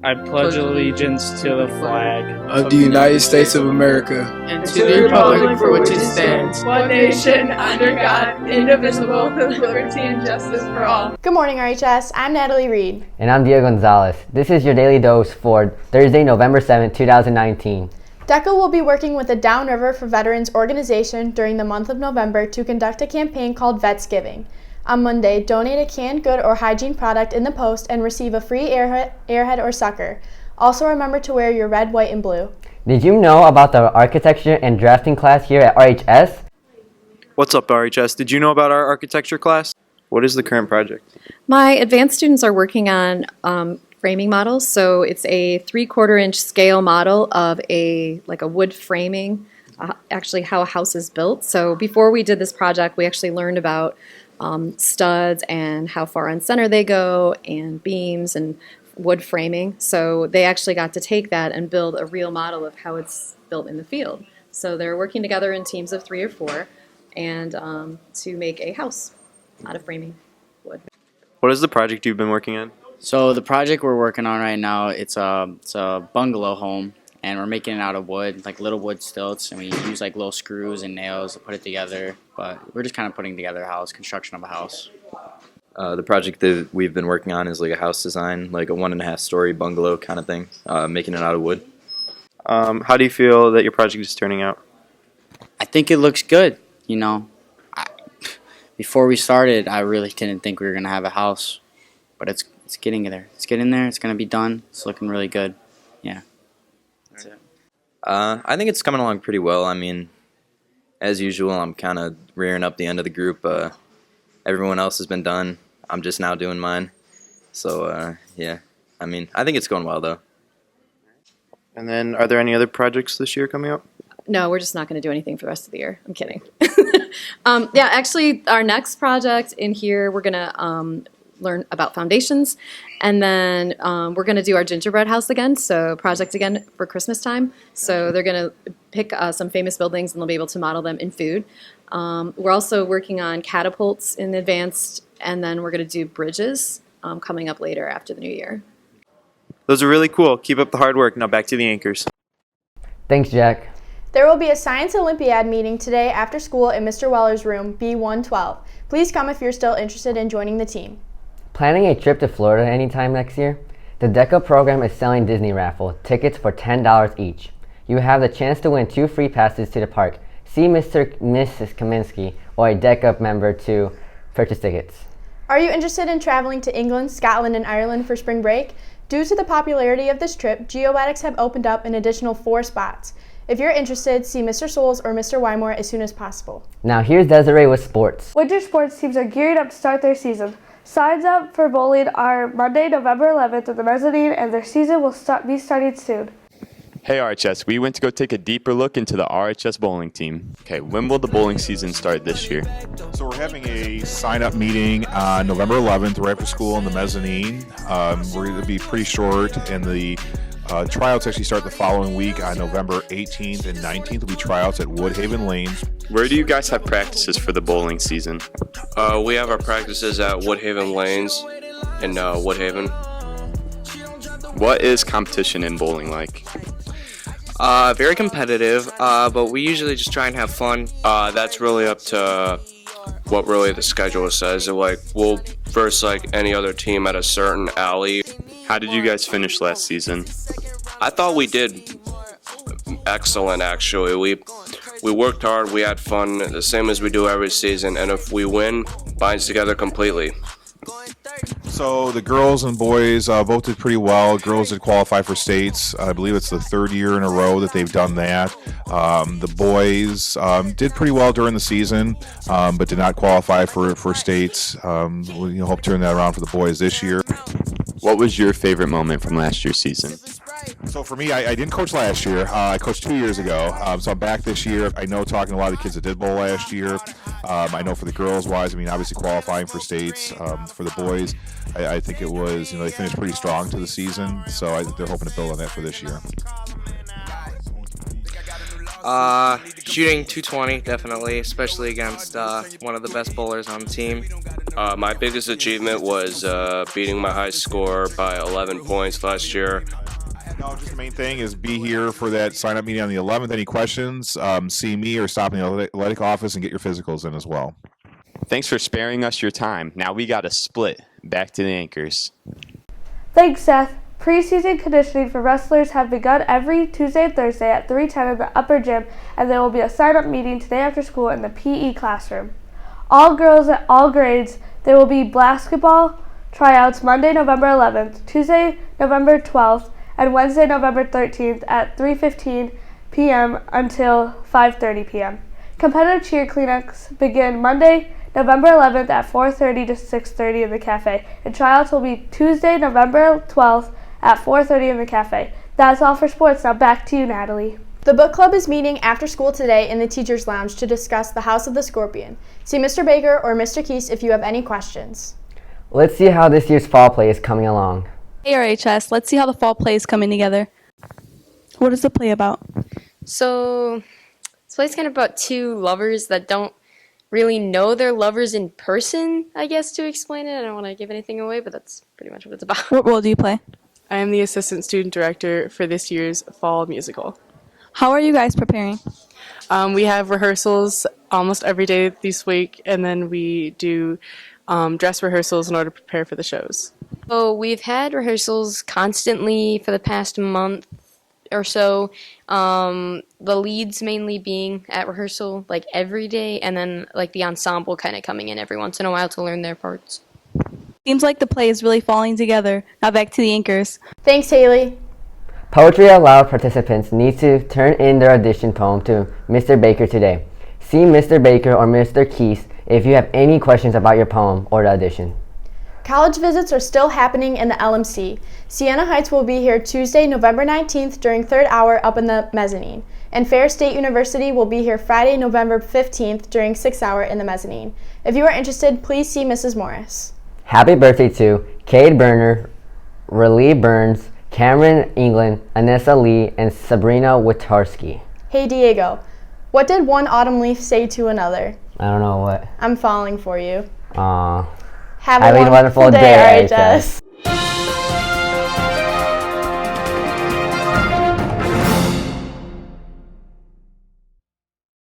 I pledge allegiance to the flag of the United States of America and to the republic for which it stands, one nation, under God, indivisible, with liberty and justice for all. Good morning, RHS. I'm Natalie Reed. And I'm Diego Gonzalez. This is your daily dose for Thursday, November 7th, 2019. DECA will be working with the Downriver for Veterans organization during the month of November to conduct a campaign called Vetsgiving. On Monday, donate a canned good or hygiene product in the post and receive a free airhead or sucker. Also remember to wear your red, white, and blue. Did you know about the architecture and drafting class here at RHS? What's up, RHS? Did you know about our architecture class? What is the current project? My advanced students are working on framing models. So it's a 3/4 inch scale model of a wood framing, actually how a house is built. So before we did this project, we actually learned about studs and how far on center they go, and beams and wood framing. So they actually got to take that and build a real model of how it's built in the field. So they're working together in teams of 3 or 4 and to make a house out of framing wood. What is the project you've been working on? So the project we're working on right now, it's a bungalow home, and we're making it out of wood, like little wood stilts, and we use like little screws and nails to put it together. But we're just kind of putting together a house, construction of a house. The project that we've been working on is like a house design, like a 1.5-story bungalow kind of thing, making it out of wood. How do you feel that your project is turning out? I think it looks good. You know, before we started, I really didn't think we were gonna have a house, but it's getting there. It's getting there. It's gonna be done. It's looking really good. Yeah. That's it. I think it's coming along pretty well. I mean, as usual, I'm kind of rearing up the end of the group. Everyone else has been done. I'm just now doing mine. So, yeah. I mean, I think it's going well, though. And then, are there any other projects this year coming up? No, we're just not going to do anything for the rest of the year. I'm kidding. Yeah, actually, our next project in here, we're going to learn about foundations, and then we're going to do our gingerbread house again, so project again for Christmas time. So they're going to pick some famous buildings, and they'll be able to model them in food. We're also working on catapults in advanced, and then we're going to do bridges coming up later after the new year. Those are really cool. Keep up the hard work. Now back to the anchors. Thanks, Jack. There will be a Science Olympiad meeting today after school in Mr. Weller's room, B112. Please come if you're still interested in joining the team. Planning a trip to Florida anytime next year? The DECA program is selling Disney raffle tickets for $10 each. You have the chance to win 2 free passes to the park. See Mrs. Kaminsky or a DECA member to purchase tickets. Are you interested in traveling to England, Scotland, and Ireland for spring break? Due to the popularity of this trip, Geobatics have opened up an additional 4 spots. If you're interested, see Mr. Souls or Mr. Wymore as soon as possible. Now here's Desiree with sports. Winter sports teams are gearing up to start their season. Signs up for bowling are Monday, November 11th at the Mezzanine, and their season will be starting soon. Hey RHS, we went to go take a deeper look into the RHS bowling team. Okay, when will the bowling season start this year? So we're having a sign-up meeting on November 11th right after school in the Mezzanine. We're going to be pretty short, and the tryouts actually start the following week on November 18th and 19th. Will be tryouts at Woodhaven Lanes. Where do you guys have practices for the bowling season? We have our practices at Woodhaven Lanes in Woodhaven. What is competition in bowling like? Very competitive, but we usually just try and have fun. That's really up to what really the schedule says. We'll verse any other team at a certain alley. How did you guys finish last season? I thought we did excellent, actually. We worked hard, we had fun, the same as we do every season, and if we win, binds together completely. So the girls and boys both did pretty well. Girls did qualify for states. I believe it's the 3rd year in a row that they've done that. The boys did pretty well during the season, but did not qualify for states. We hope to turn that around for the boys this year. What was your favorite moment from last year's season? So for me, I didn't coach last year. I coached 2 years ago. So I'm back this year. I know talking to a lot of the kids that did bowl last year. I know for the girls-wise, obviously qualifying for states. For the boys, I think it was, they finished pretty strong to the season. So they're hoping to build on that for this year. Shooting 220, definitely, especially against one of the best bowlers on the team. My biggest achievement was beating my high score by 11 points last year. No, just the main thing is be here for that sign-up meeting on the 11th. Any questions, see me or stop in the athletic office and get your physicals in as well. Thanks for sparing us your time. Now we got to split. Back to the anchors. Thanks, Seth. Preseason conditioning for wrestlers have begun every Tuesday and Thursday at 3:10 in the upper gym, and there will be a sign-up meeting today after school in the PE classroom. All girls at all grades. There will be basketball tryouts Monday, November 11th, Tuesday, November 12th, and Wednesday, November 13th at 3:15 p.m. until 5:30 p.m. Competitive cheer cleanups begin Monday, November 11th at 4:30 to 6:30 in the cafe, and tryouts will be Tuesday, November 12th at 4:30 in the cafe. That's all for sports. Now back to you, Natalie. The book club is meeting after school today in the Teacher's Lounge to discuss The House of the Scorpion. See Mr. Baker or Mr. Keese if you have any questions. Let's see how this year's fall play is coming along. Hey RHS, let's see how the fall play is coming together. What is the play about? So, this play's kind of about two lovers that don't really know they're lovers in person, I guess, to explain it. I don't want to give anything away, but that's pretty much what it's about. What role do you play? I am the assistant student director for this year's fall musical. How are you guys preparing? We have rehearsals almost every day this week, and then we do dress rehearsals in order to prepare for the shows. So we've had rehearsals constantly for the past month or so. The leads mainly being at rehearsal like every day, and then like the ensemble kind of coming in every once in a while to learn their parts. Seems like the play is really falling together. Now back to the anchors. Thanks, Haley. Poetry Out Loud participants need to turn in their audition poem to Mr. Baker today. See Mr. Baker or Mr. Keese if you have any questions about your poem or the audition. College visits are still happening in the LMC. Siena Heights will be here Tuesday, November 19th during third hour up in the mezzanine. And Ferris State University will be here Friday, November 15th during 6th hour in the mezzanine. If you are interested, please see Mrs. Morris. Happy birthday to Cade Berner, Ralee Burns, Cameron England, Anessa Lee, and Sabrina Witarski. Hey Diego, what did one autumn leaf say to another? I don't know what. I'm falling for you. Aw. Have a wonderful day, RHS.